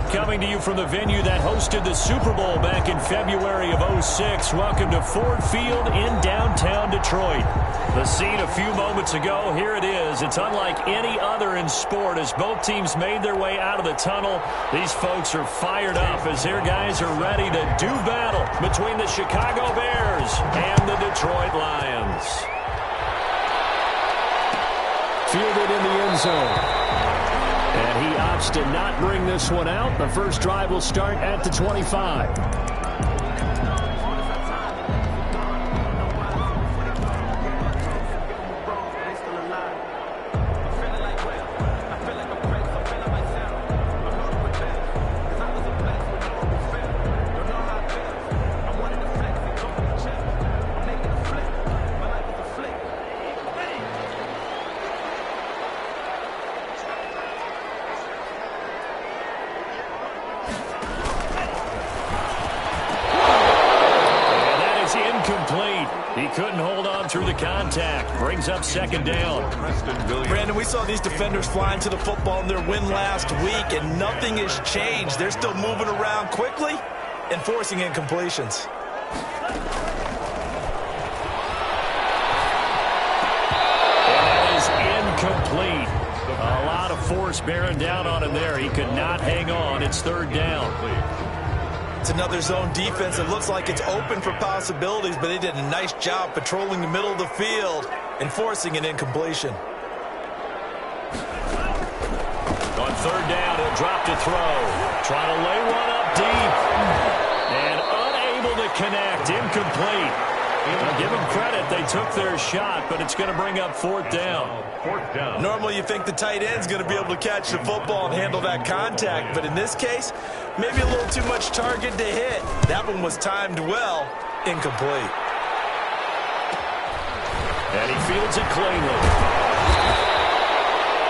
coming to you from the venue that hosted the Super Bowl back in February of '06. Welcome to Ford Field in downtown Detroit. The scene a few moments ago, here it is. It's unlike any other in sport as both teams made their way out of the tunnel. These folks are fired up as their guys are ready to do battle between the Chicago Bears and the Detroit Lions. Fielded in the end zone. And he opts to not bring this one out. The first drive will start at the 25. He couldn't hold on through the contact. Brings up second down. Brandon, we saw these defenders flying to the football in their win last week, and nothing has changed. They're still moving around quickly and forcing incompletions. And that is incomplete. A lot of force bearing down on him there. He could not hang on. It's third down. It's another zone defense that looks like it's open for possibilities, but they did a nice job patrolling the middle of the field and forcing an incompletion. On third down, he'll drop to throw. Try to lay one up deep. And unable to connect. Incomplete. Now give them credit. They took their shot, but it's going to bring up fourth down. Normally you think the tight end's going to be able to catch the football and handle that contact, but in this case, maybe a little too much target to hit. That one was timed well. Incomplete. And he fields it cleanly.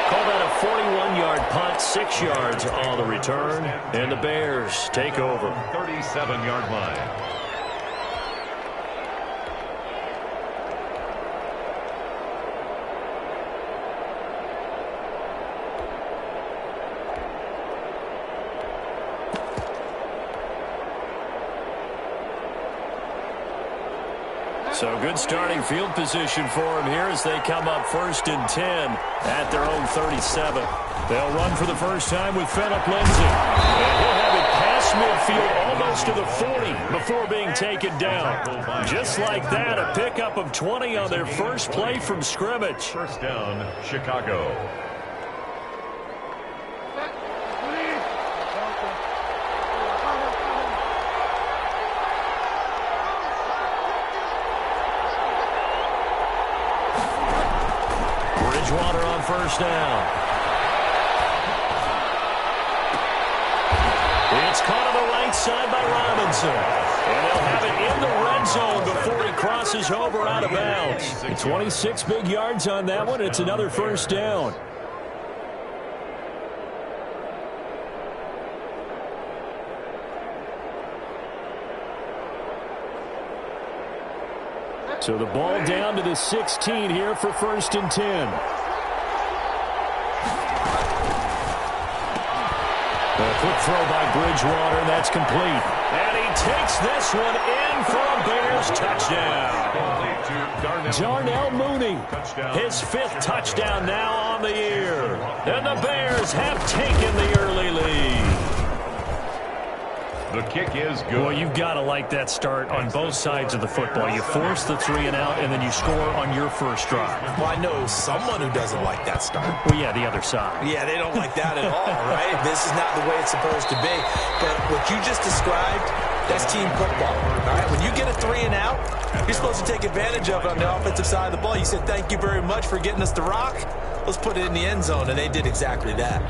Call that a 41-yard punt, 6 yards on the return, and the Bears take over. 37-yard line. So good starting field position for them here as they come up 1st and 10 at their own 37. They'll run for the first time with Phillip Lindsay. And he'll have it past midfield almost to the 40 before being taken down. Just like that, a pickup of 20 on their first play from scrimmage. First down, Chicago. Bridgewater on first down. It's caught on the right side by Robinson. And they'll have it in the red zone before he crosses over out of bounds. 26 big yards on that one. It's another first down. So the ball down to the 16 here for 1st and 10. A quick throw by Bridgewater, and that's complete. And he takes this one in for a Bears touchdown. Darnell Mooney, his 5th touchdown now on the year. And the Bears have taken the early lead. The kick is good. Well, you've got to like that start on both sides of the football. You force the 3 and out, and then you score on your first drive. Well, I know someone who doesn't like that start. Well, yeah, the other side. Yeah, they don't like that at all, right? This is not the way it's supposed to be. But what you just described, that's team football, all right? When you get a 3 and out, you're supposed to take advantage of it on the offensive side of the ball. You said, thank you very much for getting us the rock. Let's put it in the end zone, and they did exactly that.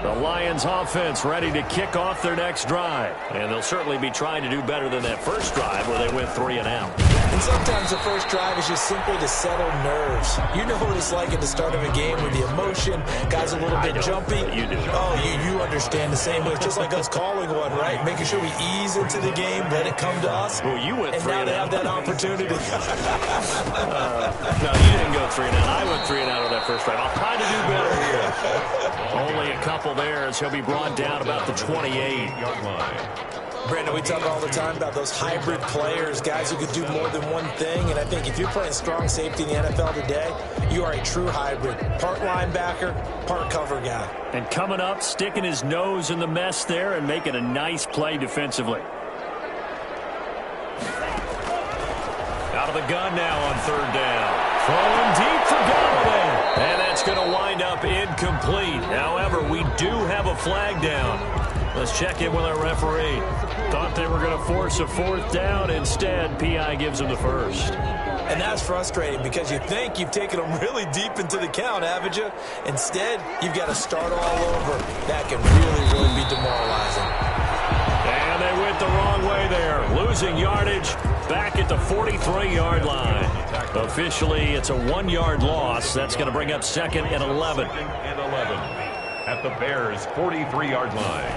The Lions offense ready to kick off their next drive. And they'll certainly be trying to do better than that first drive where they went 3 and out. And sometimes the first drive is just simply to settle nerves. You know what it's like at the start of a game with the emotion, guys a little bit jumpy. You do. Oh, you understand the same way. It's just like us calling one, right? Making sure we ease into the game, let it come to us. Well, you went and 3 now and they out. have that opportunity. No, you didn't go 3 and out. I went 3 and out on that first drive. I'll try to do better here. Only a couple there as he'll be brought down about the 28-yard line. Brandon, we talk all the time about those hybrid players, guys who could do more than one thing. And I think if you're playing strong safety in the NFL today, you are a true hybrid. Part linebacker, part cover guy. And coming up, sticking his nose in the mess there and making a nice play defensively. Out of the gun now on 3rd down. Throwing deep for Galladay. And that's going to wind up incomplete. However, we do have a flag down. Let's check in with our referee. Thought they were going to force a 4th down. Instead, P.I. gives them the first. And that's frustrating because you think you've taken them really deep into the count, haven't you? Instead, you've got to start all over. That can really be demoralizing. And they went the wrong way there. Losing yardage back at the 43-yard line. Officially, it's a 1-yard loss. That's going to bring up 2nd and 11. 2nd and 11 at the Bears' 43-yard line.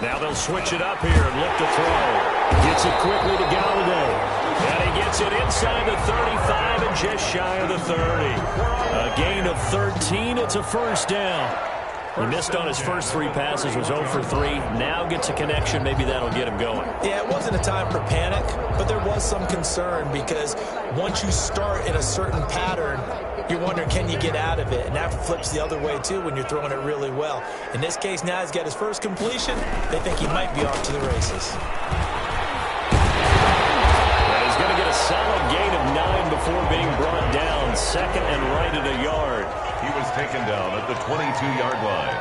Now they'll switch it up here and look to throw. Gets it quickly to Galladay. And he gets it inside the 35 and just shy of the 30. A gain of 13. It's a first down. He missed on his first 3 passes, was 0 for 3. Now gets a connection. Maybe that'll get him going. Yeah, it wasn't a time for panic, but there was some concern because once you start in a certain pattern, you're wondering, can you get out of it? And that flips the other way, too, when you're throwing it really well. In this case, now he's got his first completion. They think he might be off to the races. And he's going to get a solid gain of 9 before being brought down. 2nd and right at a yard. He was taken down at the 22-yard line.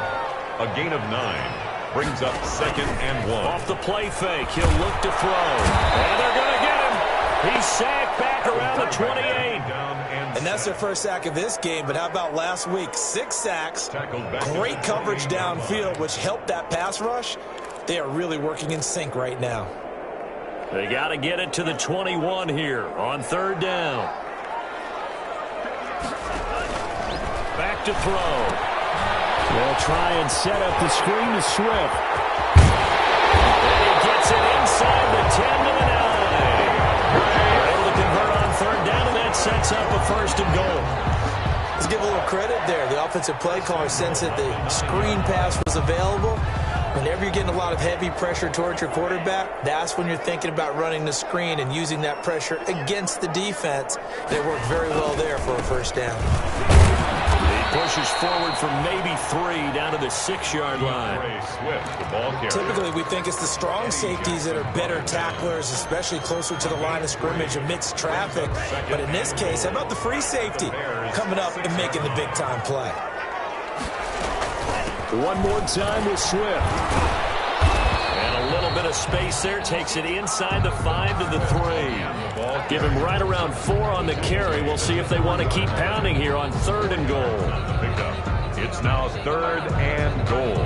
A gain of 9 brings up 2nd and 1. Off the play fake, he'll look to throw. And they're going to get him. He's sacked back around the 28. And that's their first sack of this game, but how about last week? 6 sacks, great coverage downfield, which helped that pass rush. They are really working in sync right now. They got to get it to the 21 here on 3rd down. Back to throw. They'll try and set up the screen to Swift. And he gets it inside the 10 to the 9. They're able to convert on 3rd down, and that sets up a 1st and goal. Let's give a little credit there. The offensive play caller sensed that the screen pass was available. Whenever you're getting a lot of heavy pressure towards your quarterback, that's when you're thinking about running the screen and using that pressure against the defense. They worked very well there for a 1st down. He pushes forward from maybe 3 down to the 6-yard line. Swift, the ball carrier. Typically, we think it's the strong safeties that are better tacklers, especially closer to the line of scrimmage amidst traffic. But in this case, how about the free safety coming up and making the big-time play? One more time with Swift. And a little bit of space there. Takes it inside the 5 to the 3. Give him right around 4 on the carry. We'll see if they want to keep pounding here on 3rd and goal. It's now 3rd and goal.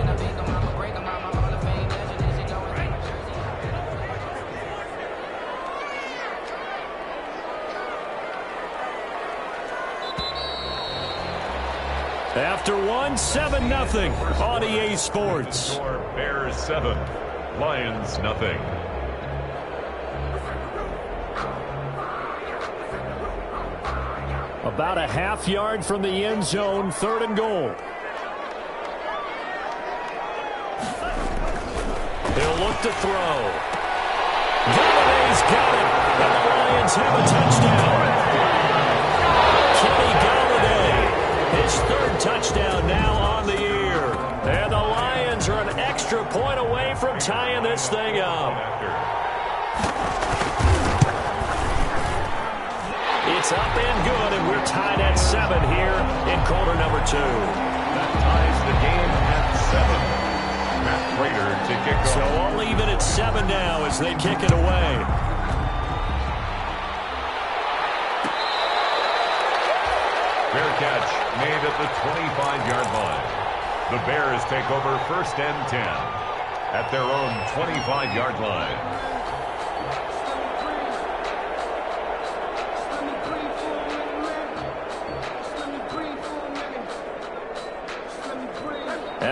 After 1, 7-0 on EA Sports. Bears 7, Lions nothing. About a half yard from the end zone, 3rd and goal. He'll look to throw. Galladay's got it, and the Lions have a touchdown. Kenny Galladay, his 3rd touchdown now on the year. And the Lions are an extra point away from tying this thing up. It's up and good, and we're tied at 7 here in quarter number 2. That ties the game at 7. Matt Prater to kick off. So I'll leave it at 7 now as they kick it away. Fair catch made at the 25-yard line. The Bears take over 1st and 10 at their own 25-yard line.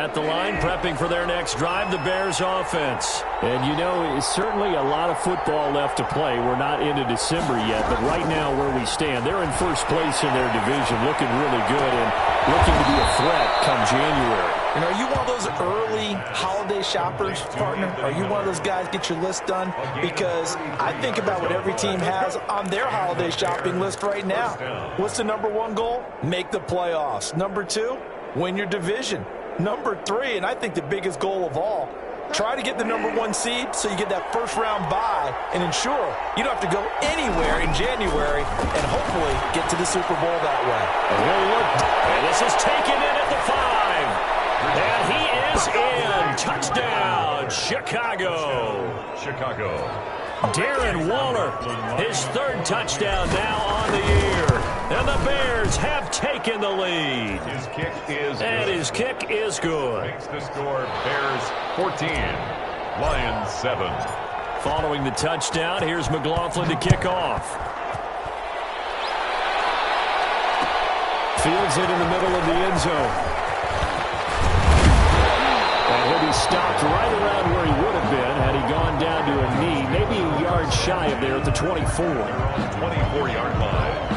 at the line, prepping for their next drive, the Bears offense. And, you know, it's certainly a lot of football left to play. We're not into December yet, but right now where we stand, they're in first place in their division, looking really good and looking to be a threat come January. And are you one of those early holiday shoppers, partner? Are you one of those guys get your list done? Because I think about what every team has on their holiday shopping list right now. What's the number one goal? Make the playoffs. Number two, win your division. Number three, and I think the biggest goal of all, try to get the number one seed so you get that first round bye and ensure you don't have to go anywhere in January and hopefully get to the Super Bowl that way. And this is taken in at the 5. And he is in. Touchdown, Chicago. Darren Waller, his third touchdown now on the year. And the Bears have taken the lead. His kick is good. Makes the score Bears 14, Lions 7. Following the touchdown, here's McLaughlin to kick off. Fields it in the middle of the end zone. And he'll be stopped right around where he would have been had he gone down to a knee, maybe a yard shy of there at the 24. 24-yard line.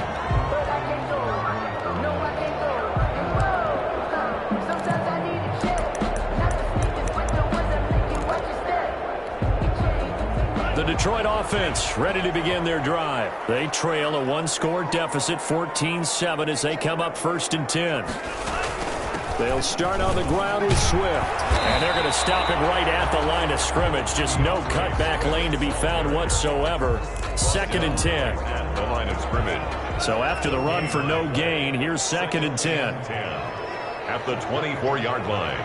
The Detroit offense ready to begin their drive. They trail a one-score deficit, 14-7, as they come up 1st and 10. They'll start on the ground with Swift. And they're going to stop him right at the line of scrimmage. Just no cutback lane to be found whatsoever. 2nd and 10. At the line of scrimmage. So after the run for no gain, here's 2nd and 10. At the 24-yard line.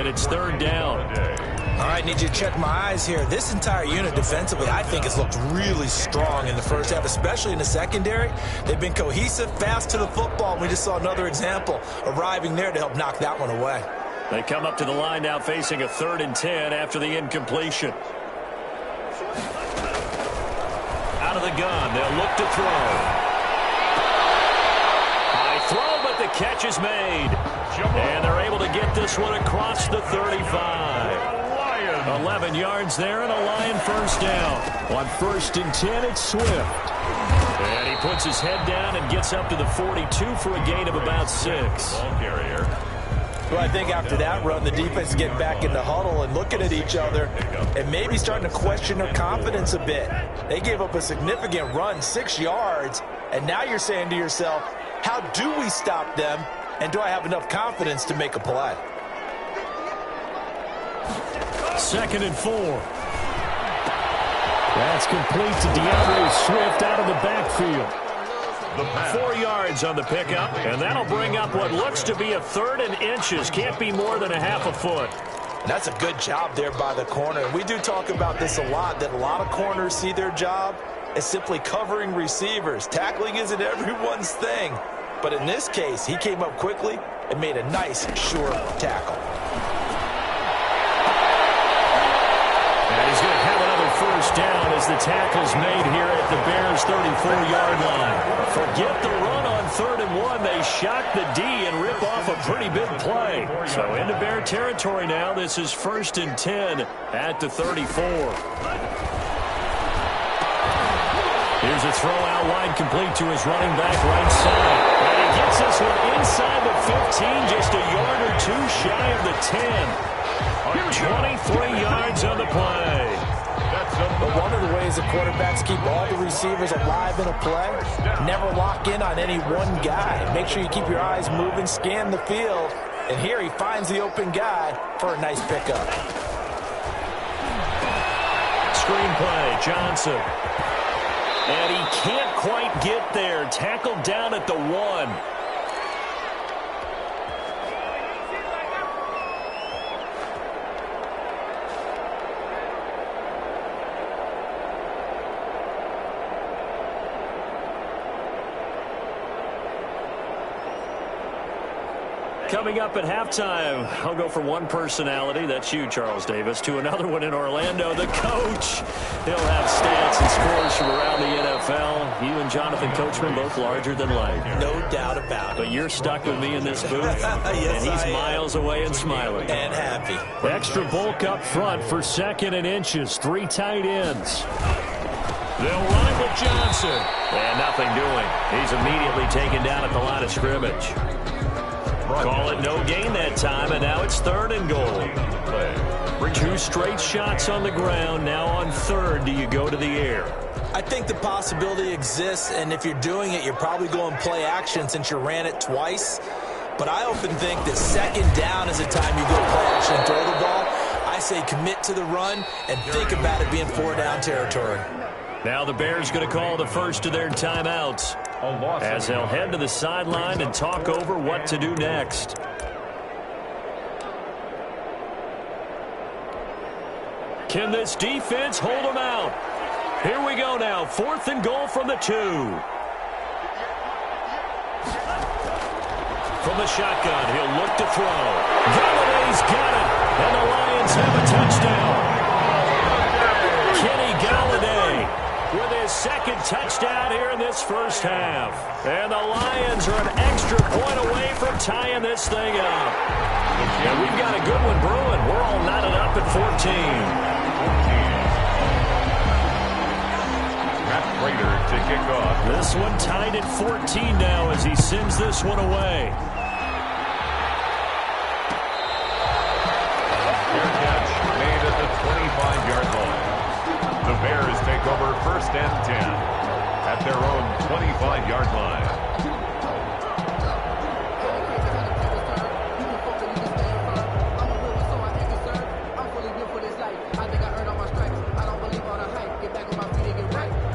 It's 3rd down. All right, need you to check my eyes here. This entire unit defensively, I think, has looked really strong in the first half, especially in the secondary. They've been cohesive, fast to the football. We just saw another example arriving there to help knock that one away. They come up to the line now facing a 3rd and 10 after the incompletion. Out of the gun, they'll look to throw. High throw, but the catch is made. And they're able to get this one across the 35. 11 yards there and a Lion first down. On 1st and 10, it's Swift. And he puts his head down and gets up to the 42 for a gain of about 6. Ball carrier. Well, I think after that run, the defense is getting back in the huddle and looking at each other and maybe starting to question their confidence a bit. They gave up a significant run, 6 yards, and now you're saying to yourself, how do we stop them? And do I have enough confidence to make a play? 2nd and 4. That's complete to DeAndre Swift out of the backfield. 4 yards on the pickup, and that'll bring up what looks to be a 3rd and inches. Can't be more than a half a foot. And that's a good job there by the corner. And we do talk about this a lot, that a lot of corners see their job as simply covering receivers. Tackling isn't everyone's thing. But in this case, he came up quickly and made a nice, sure tackle. And he's going to have another first down as the tackle's made here at the Bears' 34-yard line. Forget the run on 3rd and 1. They shock the D and rip off a pretty big play. So into Bear territory now. This is 1st and 10 at the 34. Here's a throw out wide, complete to his running back right side. And he gets this one inside the 15, just a yard or two shy of the 10. 23 yards on the play. But one of the ways the quarterbacks keep all the receivers alive in a play, never lock in on any one guy. Make sure you keep your eyes moving, scan the field. And here he finds the open guy for a nice pickup. Screenplay, Johnson. And he can't quite get there. Tackled down at the 1. Coming up at halftime, I'll go from one personality, that's you, Charles Davis, to another one in Orlando, the coach. He'll have stats and scores from around the NFL. You and Jonathan Coachman both larger than life. No doubt about it. But you're stuck with me in this booth, yes, and he's miles away and smiling. And happy. Extra bulk up front for 2nd and inches, 3 tight ends. They'll run it with Johnson. And nothing doing. He's immediately taken down at the line of scrimmage. Call it no gain that time, and now it's 3rd and goal. 2 straight shots on the ground. Now on 3rd, do you go to the air? I think the possibility exists, and if you're doing it, you're probably going play action since you ran it twice. But I often think that 2nd down is the time you go play action and throw the ball. I say commit to the run and think about it being 4-down territory. Now the Bears going to call the first of their timeouts as they'll head to the sideline and talk over what to do next. Can this defense hold them out? Here we go now. 4th and goal from the 2. From the shotgun, he'll look to throw. Galladay's got it, and the Lions have a touchdown. Kenny Galladay with his 2nd touchdown here in this first half. And the Lions are an extra point away from tying this thing up. And we've got a good one brewing. We're all knotted up at 14. Prater to kick off. This one tied at 14 now as he sends this one away. Fair catch made at the 25-yard line. The Bears take over 1st and 10 at their own 25-yard line.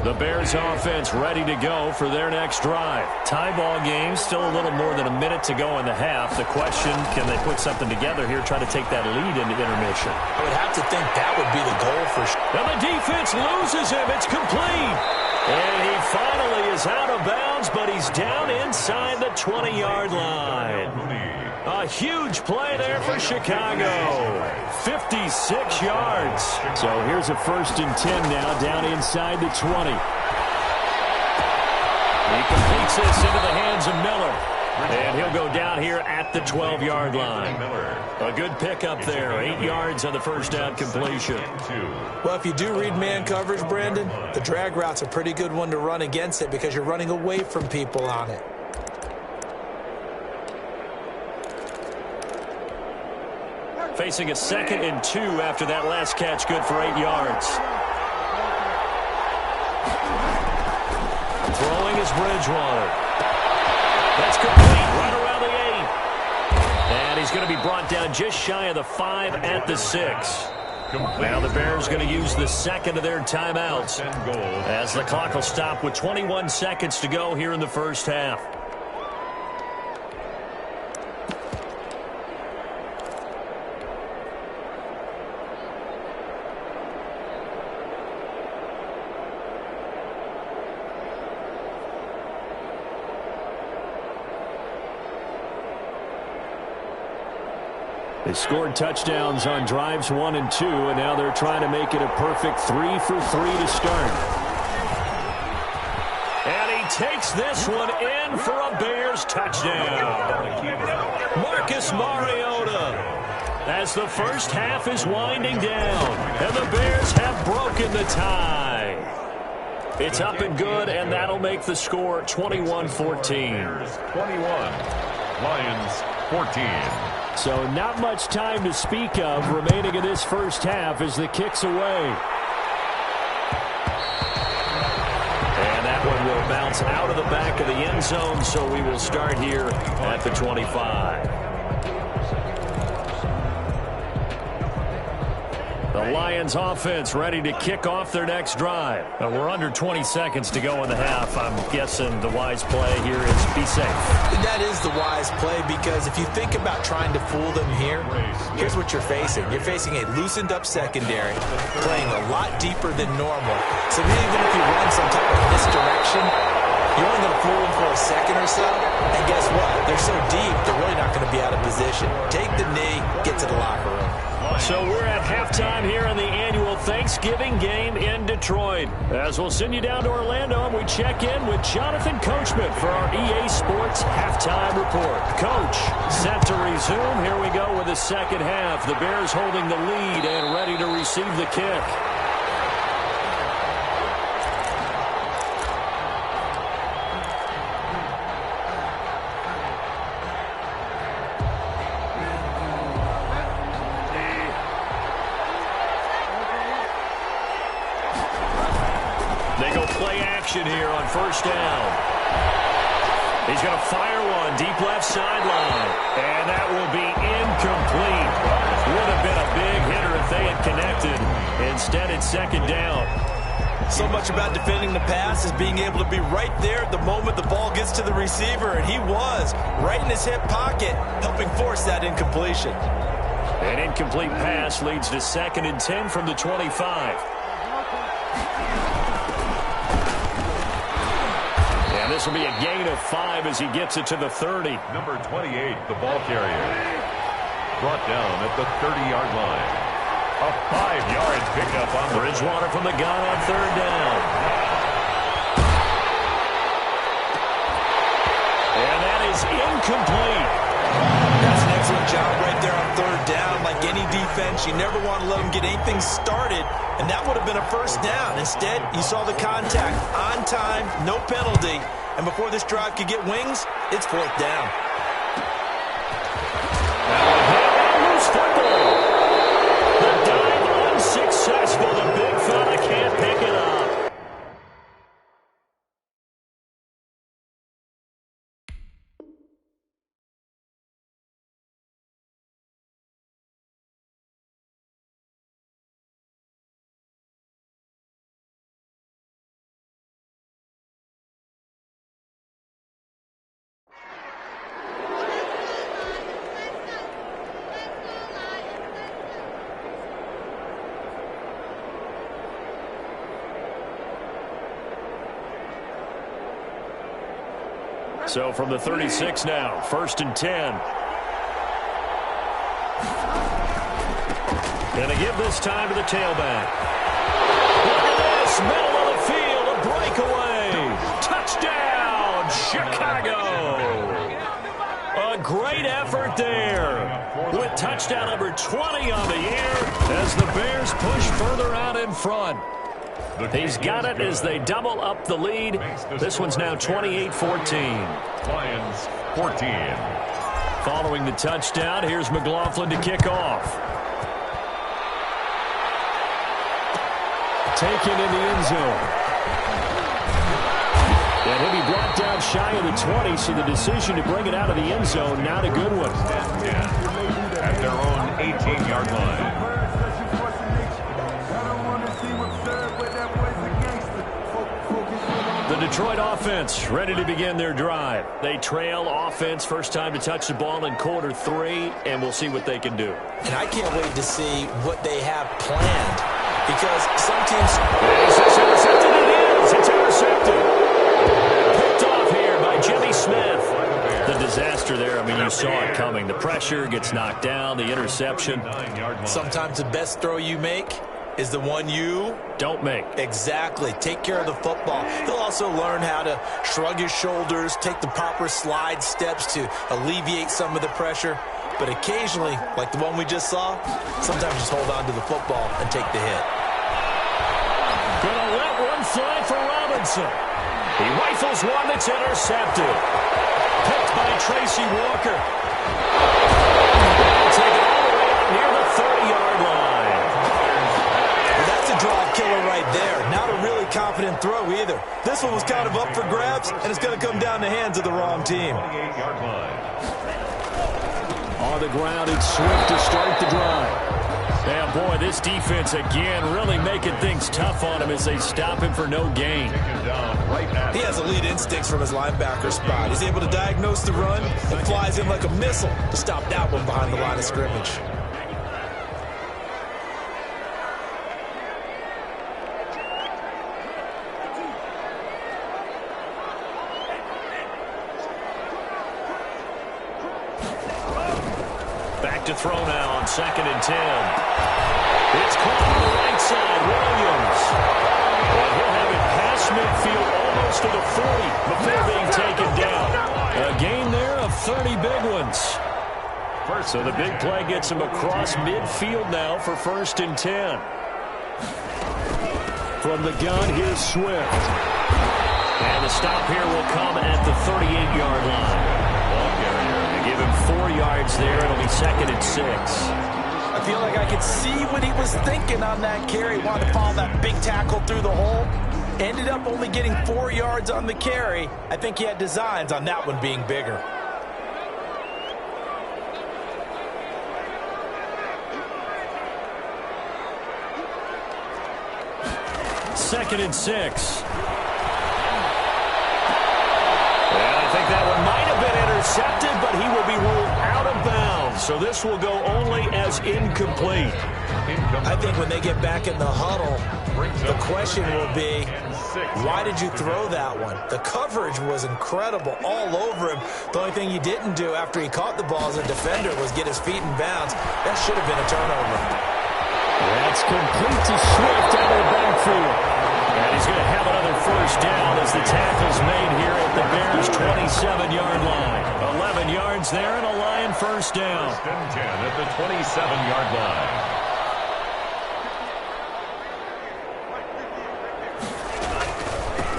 The Bears offense ready to go for their next drive. Tie ball game, still a little more than a minute to go in the half. The question, can they put something together here, try to take that lead into intermission? I would have to think that would be the goal for sure. And the defense loses him. It's complete. And he finally is out of bounds, but he's down inside the 20-yard line. A huge play there for Chicago. 56 yards. So here's a 1st and 10 now, down inside the 20. He completes this into the hands of Miller. And he'll go down here at the 12-yard line. A good pickup there. 8 yards on the first down completion. Well, if you do read man coverage, Brandon, the drag route's a pretty good one to run against it because you're running away from people on it. Facing a 2nd and 2 after that last catch, good for 8 yards. Throwing is Bridgewater. That's complete, right around the 8. And he's going to be brought down just shy of the 5 at the 6. Now the Bears going to use the 2nd of their timeouts as the clock will stop with 21 seconds to go here in the first half. They scored touchdowns on drives 1 and 2, and now they're trying to make it a perfect 3 for 3 to start. And he takes this one in for a Bears touchdown. Marcus Mariota, as the first half is winding down, and the Bears have broken the tie. It's up and good, and that'll make the score 21-14. 21, Lions 14. So not much time to speak of remaining in this first half as the kick's away. And that one will bounce out of the back of the end zone, so we will start here at the 25. The Lions offense ready to kick off their next drive. We're under 20 seconds to go in the half. I'm guessing the wise play here is be safe. That is the wise play because if you think about trying to fool them here, here's what you're facing. You're facing a loosened up secondary, playing a lot deeper than normal. So even if you run some type of misdirection, you're only going to fool them for a second or so. And guess what? They're so deep, they're really not not going to be out of position. Take the knee, get to the locker room. So we're at halftime here in the annual Thanksgiving game in Detroit. As we'll send you down to Orlando, and we check in with Jonathan Coachman for our EA Sports Halftime Report. Coach, set to resume. Here we go with the second half. The Bears holding the lead and ready to receive the kick. Here on first down. He's going to fire one deep left sideline, and that will be incomplete. Would have been a big hitter if they had connected. Instead, it's second down. So much about defending the pass is being able to be right there at the moment the ball gets to the receiver, and he was right in his hip pocket, helping force that incompletion. An incomplete pass leads to 2nd and 10 from the 25. This will be a gain of 5 as he gets it to the 30. Number 28, the ball carrier. Brought down at the 30-yard line. A 5-yard pickup on the Bridgewater from the gun on 3rd down. And that is incomplete. That's an excellent job right there on 3rd down. Like any defense, you never want to let them get anything started, and that would have been a first down. Instead, you saw the contact on time, no penalty. And before this drive could get wings, it's 4th down. Loose football. The dive unsuccessful. The big fella can't pick it up. So from the 36 now, 1st and 10. Gonna give this time to the tailback. Look at this, middle of the field, a breakaway. Touchdown, Chicago. A great effort there with touchdown number 20 on the year as the Bears push further out in front. He's got it as they double up the lead. This one's now 28-14. Lions 14. Following the touchdown, here's McLaughlin to kick off. Taken in the end zone. And he'll be brought down shy of the 20, so the decision to bring it out of the end zone, not a good one. At their own 18-yard line. The Detroit offense ready to begin their drive. They trail offense, first time to touch the ball in quarter 3, and we'll see what they can do. And I can't wait to see what they have planned, because some teams... It's intercepted, it is! It's intercepted! Picked off here by Jimmy Smith. The disaster there, I mean, you saw it coming. The pressure gets knocked down, the interception. Sometimes the best throw you make is the one you don't make. Exactly. Take care of the football. He'll also learn how to shrug his shoulders, take the proper slide steps to alleviate some of the pressure. But occasionally, like the one we just saw, sometimes just hold on to the football and take the hit. Gonna let one fly for Robinson. He rifles one that's intercepted. Picked by Tracy Walker. Take it all the way out near the 30-yard line. Drive killer right there. Not a really confident throw either. This one was kind of up for grabs, and it's going to come down the hands of the wrong team. On the ground, it's Swift to start the drive. And boy, this defense again really making things tough on him as they stop him for no gain. He has elite instincts from his linebacker spot. He's able to diagnose the run and flies in like a missile to stop that one behind the line of scrimmage. Back to throw now on 2nd and 10. It's caught on the right side. Williams. Well, he'll have it past midfield almost to the 40 before being taken down. A gain there of 30 big ones. So the big play gets him across midfield now for 1st and 10. From the gun, here's Swift. And the stop here will come at the 38-yard line. They give him 4 yards there. It'll be 2nd and 6. I feel like I could see what he was thinking on that carry. Wanted to follow that big tackle through the hole. Ended up only getting 4 yards on the carry. I think he had designs on that one being bigger. Second and 6. And I think that one might have been intercepted, but he will be ruled out of bounds. So this will go only as incomplete. I think when they get back in the huddle, the question will be, why did you throw that one? The coverage was incredible all over him. The only thing he didn't do after he caught the ball as a defender was get his feet in bounds. That should have been a turnover. That's complete to Swift out of the backfield. And he's going to have another 1st down as the tackle's made here at the Bears' 27-yard line. 11 yards there and a Lion 1st down. 1st and 10 at the 27-yard line.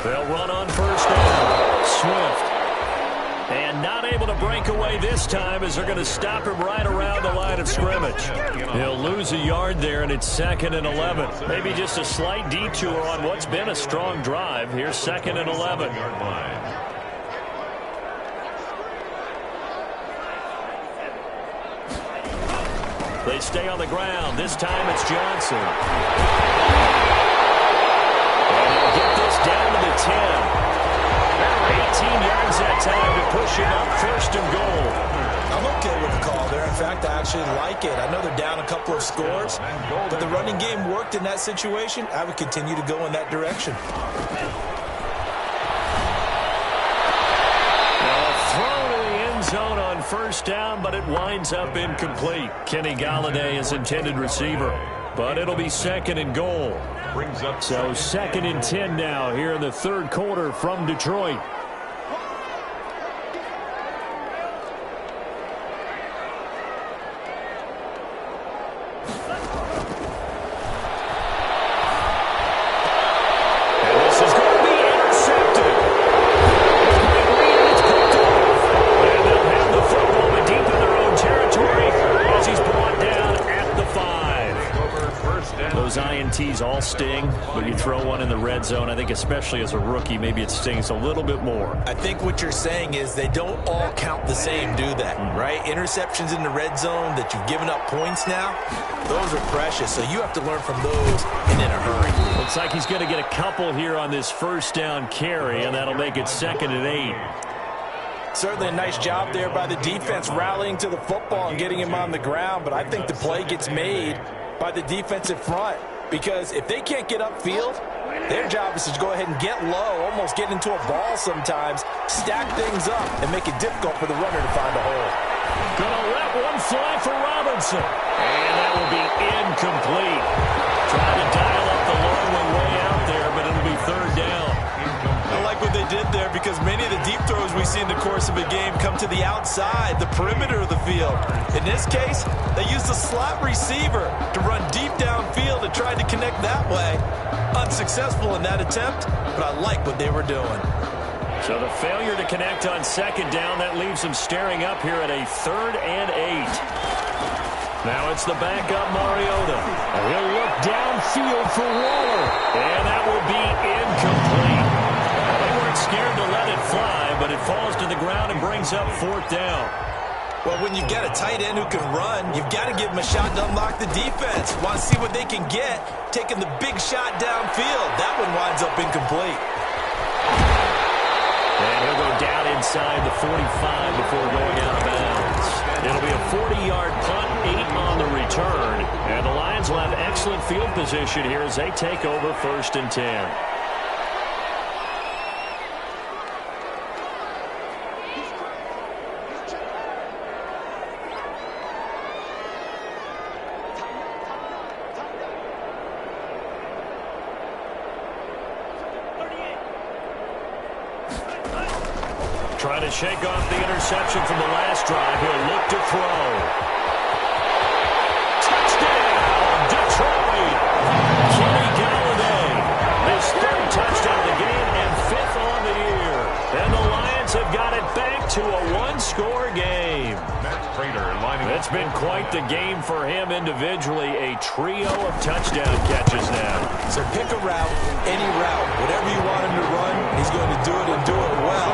They'll run on 1st down. Swift. And not able to break away this time as they're going to stop him right around the line of scrimmage. He'll lose a yard there, and it's 2nd and 11. Maybe just a slight detour on what's been a strong drive. Here's 2nd and 11. They stay on the ground. This time it's Johnson. And he'll get this down to the 10. 18 yards that time to push him up 1st and goal. I'm okay with the call there. In fact, I actually like it. I know they're down a couple of scores, but the running game worked in that situation. I would continue to go in that direction. Throw to the end zone on 1st down, but it winds up incomplete. Kenny Golladay is intended receiver, but it'll be 2nd and goal. So 2nd and 10 now here in the 3rd quarter from Detroit. And this is going to be intercepted. It's picked off. And they'll have the football but deep in their own territory as he's brought down at the 5. Those INTs all sting, but you throw one in the red zone, I think especially as a rookie, maybe it stings a little bit more. I think what you're saying is they don't all count the same, do they? Right? Interceptions in the red zone that you've given up points now, those are precious. So you have to learn from those and in a hurry. Looks like he's going to get a couple here on this 1st down carry, and that'll make it 2nd and 8. Certainly a nice job there by the defense rallying to the football and getting him on the ground, but I think the play gets made by the defensive front, because if they can't get upfield, their job is to go ahead and get low, almost get into a ball sometimes, stack things up, and make it difficult for the runner to find a hole. Gonna let one fly for Robinson, and that will be incomplete. Trying to dial up the long one way out there, but it'll be 3rd down. I like what they did there, because many of the deep throws we see in the course of a game come to the outside, the perimeter of the field. In this case, they used a slot receiver to run deep downfield and tried to connect that way. Unsuccessful in that attempt, but I like what they were doing. So the failure to connect on 2nd down, that leaves him staring up here at a 3rd and 8. Now it's the backup Mariota. He'll look downfield for Waller, and that will be incomplete. They weren't scared to let it fly, but it falls to the ground and brings up 4th down. Well, when you've got a tight end who can run, you've got to give him a shot to unlock the defense. Want to see what they can get, taking the big shot downfield. That one winds up incomplete. And he'll go down inside the 45 before going out of bounds. It'll be a 40-yard punt, 8 on the return. And the Lions will have excellent field position here as they take over 1st and 10. Trying to shake off the interception from the last drive. He'll look to throw. Touchdown, Detroit! Kenny Galladay. His third touchdown of the game and fifth on the year. And the Lions have got it back to a one-score game. It's been quite the game for him individually. A trio of touchdown catches now. So pick a route, any route. Whatever you want him to run, he's going to do it and do it well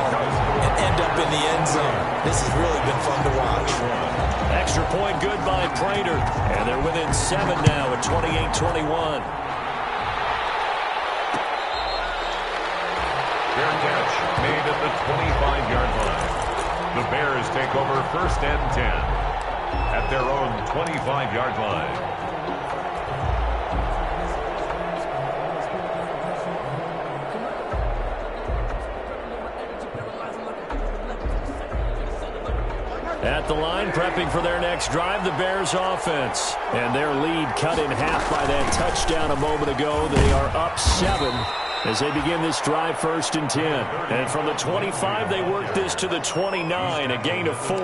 and end up in the end zone. This has really been fun to watch. Extra point good by Prater. And they're within 7 now at 28-21. Fair catch made at the 25-yard line. The Bears take over first and 10 at their own 25-yard line. At the line, prepping for their next drive, the Bears offense. And their lead cut in half by that touchdown a moment ago. They are up 7 as they begin this drive, first and 10. And from the 25, they work this to the 29, a gain of 4.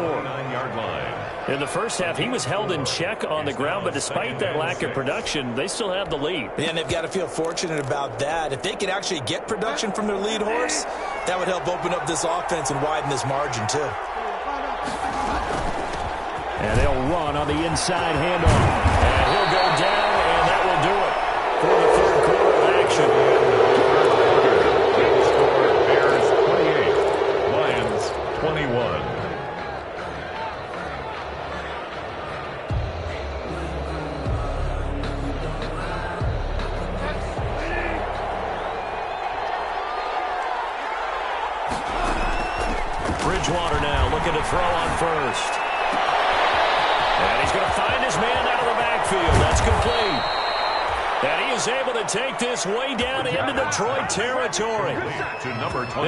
In the first half, he was held in check on the ground, but despite that lack of production, they still have the lead. And they've got to feel fortunate about that. If they could actually get production from their lead horse, that would help open up this offense and widen this margin, too. And they'll run on the inside handoff. And he'll go down, and that will do it for the third quarter of action. Bears 28, Lions 21. Bridgewater now looking to throw on first. And he's going to find his man out of the backfield. That's complete. And he is able to take this way down into Detroit territory.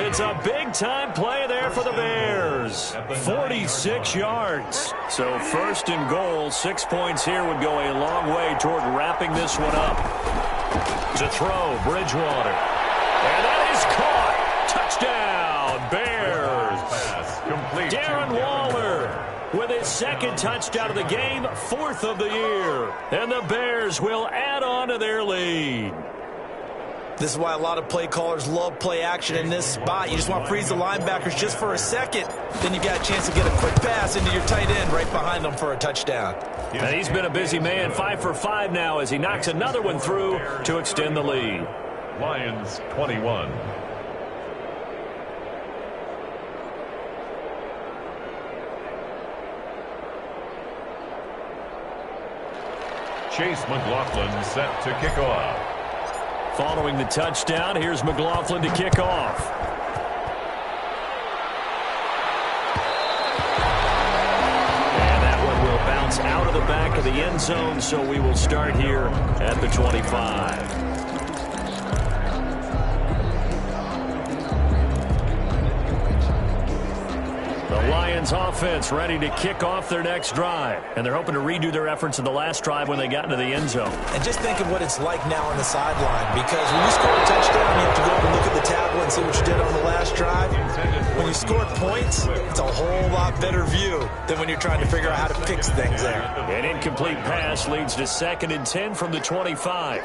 It's a big-time play there for the Bears. 46 yards. So first and goal, 6 points here would go a long way toward wrapping this one up. To throw, Bridgewater. And that is caught. Touchdown, Bears. Darren Waller with his second touchdown of the game, 4th of the year. And the Bears will add on to their lead. This is why a lot of play callers love play action in this spot. You just want to freeze the linebackers just for a second. Then you've got a chance to get a quick pass into your tight end right behind them for a touchdown. And he's been a busy man, 5 for 5 now as he knocks another one through to extend the lead. Lions 21. Chase McLaughlin set to kick off. Following the touchdown, here's McLaughlin to kick off. And that one will bounce out of the back of the end zone, so we will start here at the 25. The Lions offense ready to kick off their next drive. And they're hoping to redo their efforts in the last drive when they got into the end zone. And just think of what it's like now on the sideline. Because when you score a touchdown, you have to go up and look at the tablet and see what you did on the last drive. When you score points, it's a whole lot better view than when you're trying to figure out how to fix things there. An incomplete pass leads to 2nd and 10 from the 25.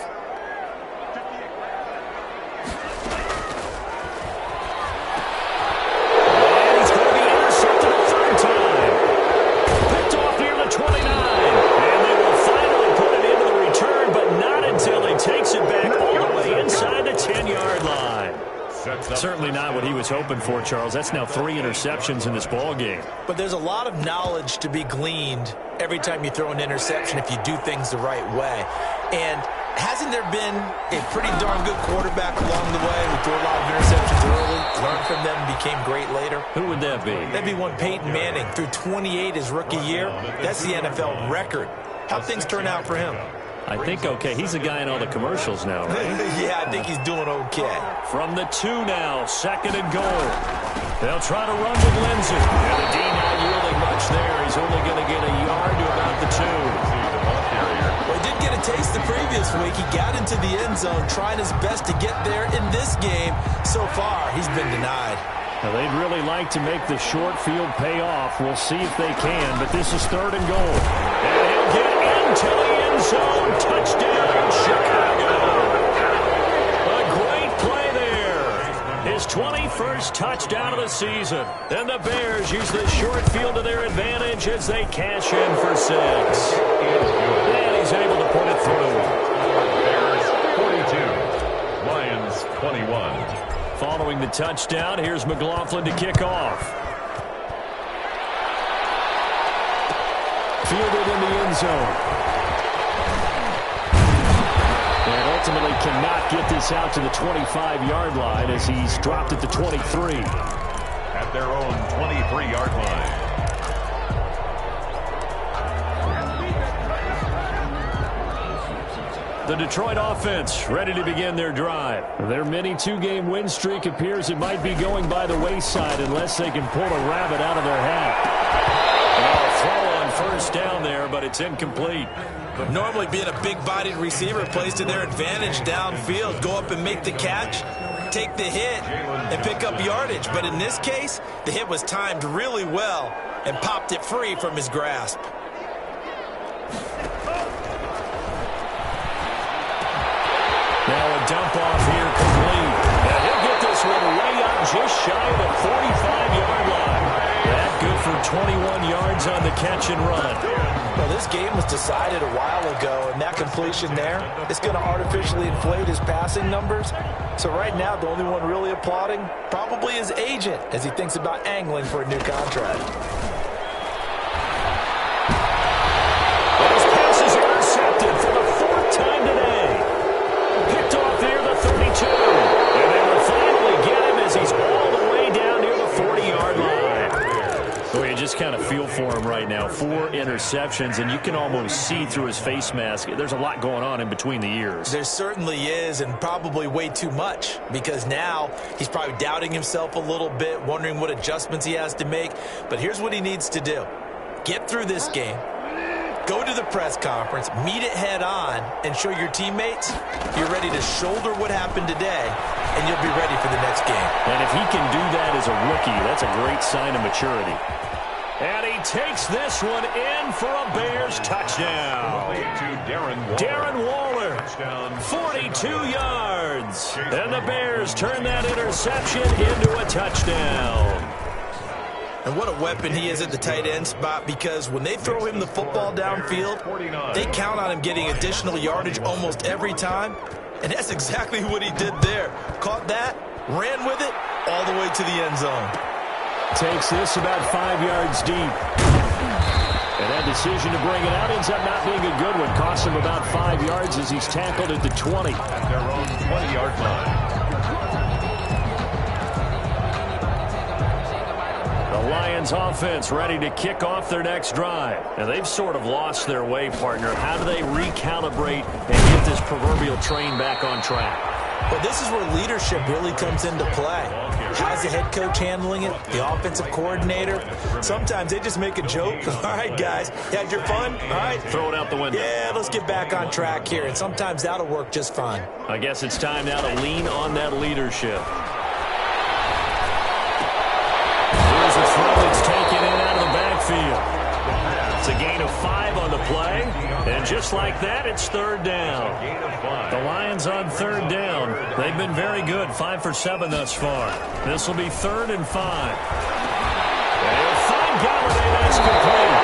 Certainly not what he was hoping for, Charles. That's now 3 interceptions in this ball game. But there's a lot of knowledge to be gleaned every time you throw an interception if you do things the right way. And hasn't there been a pretty darn good quarterback along the way who threw a lot of interceptions early, learned from them, and became great later? Who would that be? That'd be one Peyton Manning. Threw 28 his rookie year. That's the NFL record. How'd things turn out for him? I think okay. He's the guy in all the commercials now, right? Yeah, I think he's doing okay. From the 2 now, 2nd and goal. They'll try to run with Lindsey. And the D not yielding much there. He's only going to get a yard to about the 2. Well, he did get a taste the previous week. He got into the end zone, trying his best to get there in this game. So far, he's been denied. Now, they'd really like to make the short field pay off. We'll see if they can, but this is 3rd and goal. And he'll get into the end zone. Touchdown, Chicago. A great play there. His 21st touchdown of the season. And the Bears use the short field to their advantage as they cash in for 6. And he's able to put it through. Bears 42, Lions 21. Following the touchdown, here's McLaughlin to kick off. Fielded in the end zone. And ultimately cannot get this out to the 25-yard line as he's dropped at the 23. At their own 23-yard line. The Detroit offense ready to begin their drive. Their mini 2-game win streak appears it might be going by the wayside unless they can pull a rabbit out of their hat. Throw on first down there, but it's incomplete. Normally being a big-bodied receiver plays to their advantage downfield. Go up and make the catch, take the hit, and pick up yardage. But in this case, the hit was timed really well and popped it free from his grasp. Now a dump off here complete. And he'll get this one way up just shy of the 45-yard line. That good for 21 yards on the catch and run. Well, this game was decided a while ago, and that completion there is going to artificially inflate his passing numbers. So right now, the only one really applauding probably his agent as he thinks about angling for a new contract. His pass is intercepted for the 4th time today. Picked off near the 32. And they will finally get him as he's all the way down near the 40-yard line. Well, you just kind of feel for him right now. 4 interceptions, and you can almost see through his face mask. There's a lot going on in between the ears. There certainly is, and probably way too much, because now he's probably doubting himself a little bit, wondering what adjustments he has to make. But here's what he needs to do. Get through this game. Go to the press conference, meet it head on, and show your teammates you're ready to shoulder what happened today, and you'll be ready for the next game. And if he can do that as a rookie, that's a great sign of maturity. And he takes this one in for a Bears touchdown. Darren Waller, 42 yards. And the Bears turn that interception into a touchdown. And what a weapon he is at the tight end spot, because when they throw him the football downfield, they count on him getting additional yardage almost every time. And that's exactly what he did there. Caught that, ran with it, all the way to the end zone. Takes this about 5 yards deep. And that decision to bring it out ends up not being a good one. Costs him about 5 yards as he's tackled at the 20. At their own 20-yard line. The Lions offense ready to kick off their next drive. And they've sort of lost their way, partner. How do they recalibrate and get this proverbial train back on track? Well, this is where leadership really comes into play. How's the head coach handling it? The offensive coordinator? Sometimes they just make a joke. All right, guys, you had your fun? All right. Throw it out the window. Yeah, let's get back on track here. And sometimes that'll work just fine. I guess it's time now to lean on that leadership. Here's a throw that's taken in out of the backfield. It's a gain of 5 on the play. And just like that, it's 3rd down. The Lions on 3rd down. They've been very good, 5 for 7 thus far. This will be 3rd and 5. And he'll find Galladay. That's complete.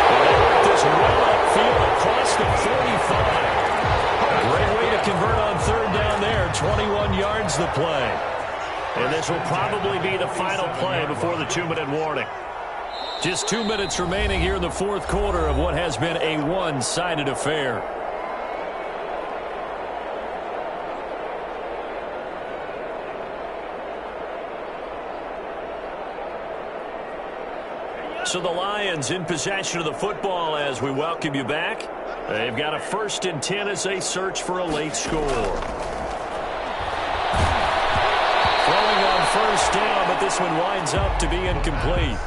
And they work this well upfield across the 45. Great way to convert on 3rd down there. 21 yards the play. And this will probably be the final play before the 2-minute warning. Just 2 minutes remaining here in the 4th quarter of what has been a one-sided affair. So the Lions in possession of the football as we welcome you back. They've got a 1st and 10 as they search for a late score. Throwing on 1st down, but this one winds up to be incomplete.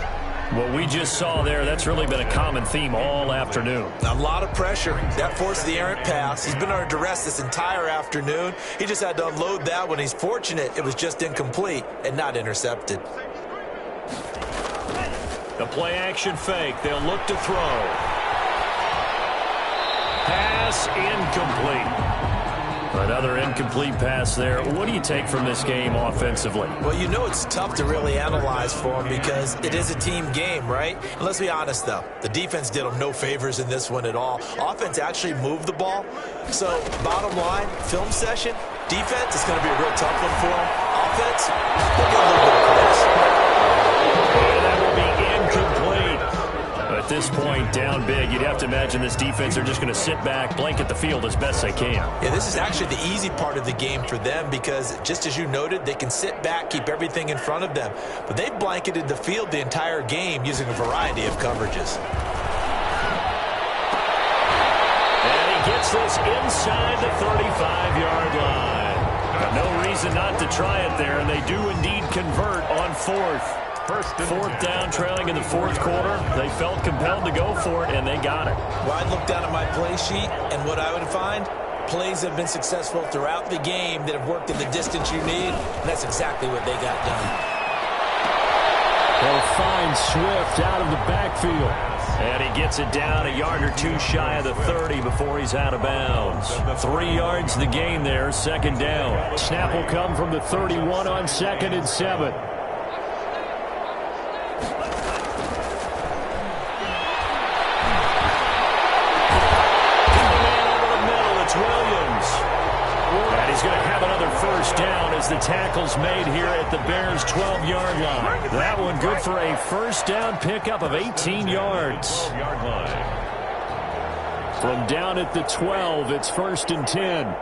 What we just saw there, that's really been a common theme all afternoon. A lot of pressure. That forced the errant pass. He's been under duress this entire afternoon. He just had to unload that one. He's fortunate it was just incomplete and not intercepted. The play action fake. They'll look to throw. Pass incomplete. Another incomplete pass there. What do you take from this game offensively? Well, you know it's tough to really analyze for him because it is a team game, right? And let's be honest, though. The defense did him no favors in this one at all. Offense actually moved the ball. So, bottom line, film session, defense is going to be a real tough one for him. Offense, we'll get a little bit of praise. And that will be incomplete. At this point, down big, you'd have to imagine this defense are just going to sit back, blanket the field as best they can. Yeah, this is actually the easy part of the game for them because, just as you noted, they can sit back, keep everything in front of them. But they've blanketed the field the entire game using a variety of coverages. And he gets this inside the 35-yard line. No reason not to try it there, and they do indeed convert on fourth. Fourth down, trailing in the fourth quarter. They felt compelled to go for it, and they got it. Well, I'd look down at my play sheet, and what I would find, plays have been successful throughout the game that have worked in the distance you need, and that's exactly what they got done. They'll find Swift out of the backfield. And he gets it down a yard or two shy of the 30 before he's out of bounds. 3 yards the gain there, second down. Snap will come from the 31 on 2nd and 7. Down as the tackle's made here at the Bears' 12-yard line. That one good for a first down pickup of 18 yards. From down at the 12, it's 1st and 10.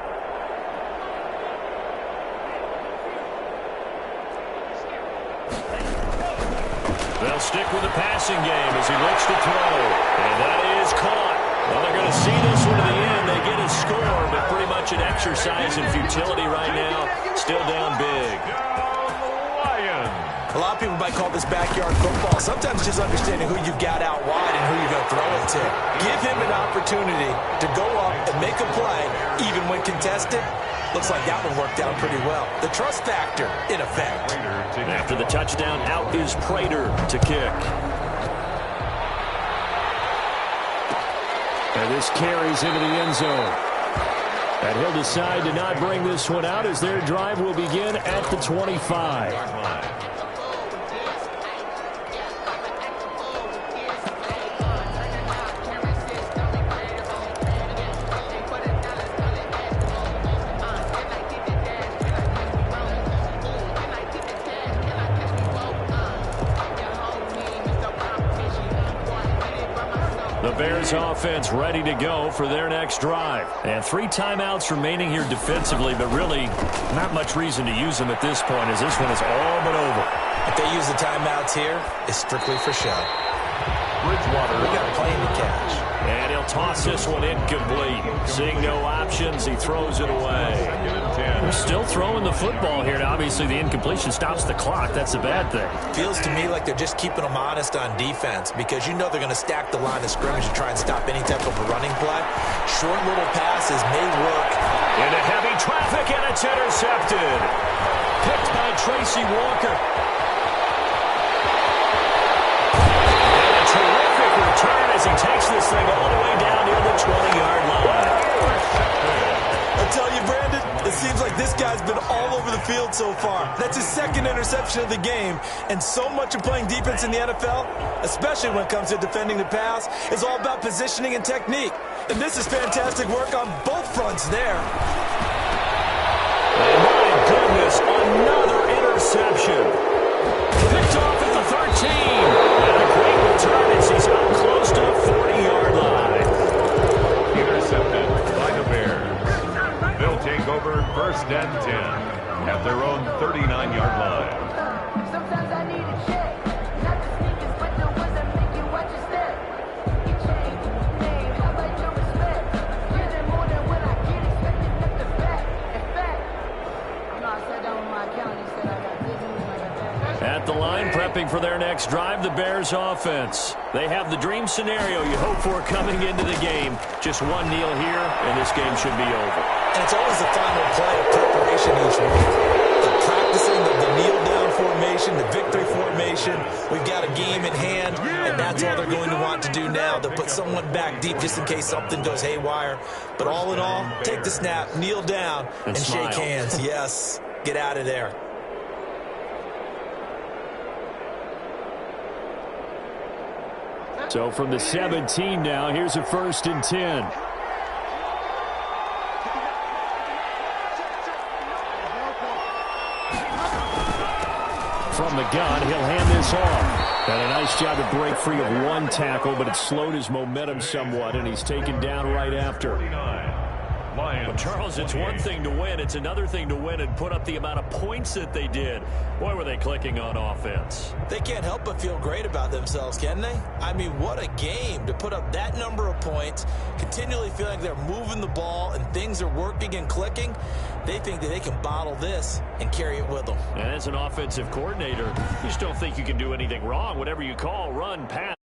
They'll stick with the passing game as he looks to throw. And that is caught. Well, they're going to see this one to the end. They get a score, but pretty much an exercise in futility right now. Still down big. A lot of people might call this backyard football. Sometimes just understanding who you've got out wide and who you're going to throw it to. Give him an opportunity to go up and make a play, even when contested. Looks like that one worked out pretty well. The trust factor, in effect. After the touchdown, out is Prater to kick. And this carries into the end zone. And he'll decide to not bring this one out as their drive will begin at the 25. The Bears offense ready to go for their next drive. And 3 timeouts remaining here defensively, but really not much reason to use them at this point as this one is all but over. If they use the timeouts here, it's strictly for show. Bridgewater. We got a plane to catch. And he'll toss this one incomplete. Seeing no options, he throws it away. They're still throwing the football here. Now, obviously, the incompletion stops the clock. That's a bad thing. Feels to me like they're just keeping them honest on defense because you know they're going to stack the line of scrimmage to try and stop any type of a running play. Short little passes may work. Into heavy traffic, and it's intercepted. Picked by Tracy Walker. Return as he takes this thing all the way down near the 20-yard line. I tell you, Brandon, it seems like this guy's been all over the field so far. That's his 2nd interception of the game. And so much of playing defense in the NFL, especially when it comes to defending the pass, is all about positioning and technique. And this is fantastic work on both fronts there. Oh, my goodness, another interception. Picked off at the 13. And a great return as he's out close to the 40-yard line. Intercepted by the Bears. They'll take over 1st and 10 at their own 39-yard line. Sometimes I need a check. Not the sneakers, but the ones that make you watch your step. You change your name, how about your respect? Getting more than what I get, expecting up the fact. In fact, I know I sat down with my account and said I got good news and I got bad news. At the line, prepping for their next quarterbacks drive the Bears offense. They have the dream scenario you hope for coming into the game. Just one kneel here, and this game should be over. And it's always the final play of preparation each week. The practicing of the kneel-down formation, the victory formation. We've got a game in hand, and that's all they're going to want to do now. They'll put someone back deep just in case something goes haywire. But all in all, take the snap, kneel down, and shake hands. Yes, get out of there. So from the 17 now, here's a 1st and 10. From the gun, he'll hand this off. And a nice job to break free of one tackle, but it slowed his momentum somewhat, and he's taken down right after. Well, Charles, it's one thing to win. It's another thing to win and put up the amount of points that they did. Boy, were they clicking on offense. They can't help but feel great about themselves, can they? I mean, what a game to put up that number of points, continually feeling like they're moving the ball and things are working and clicking. They think that they can bottle this and carry it with them. And as an offensive coordinator, you just don't think you can do anything wrong. Whatever you call, run, pass.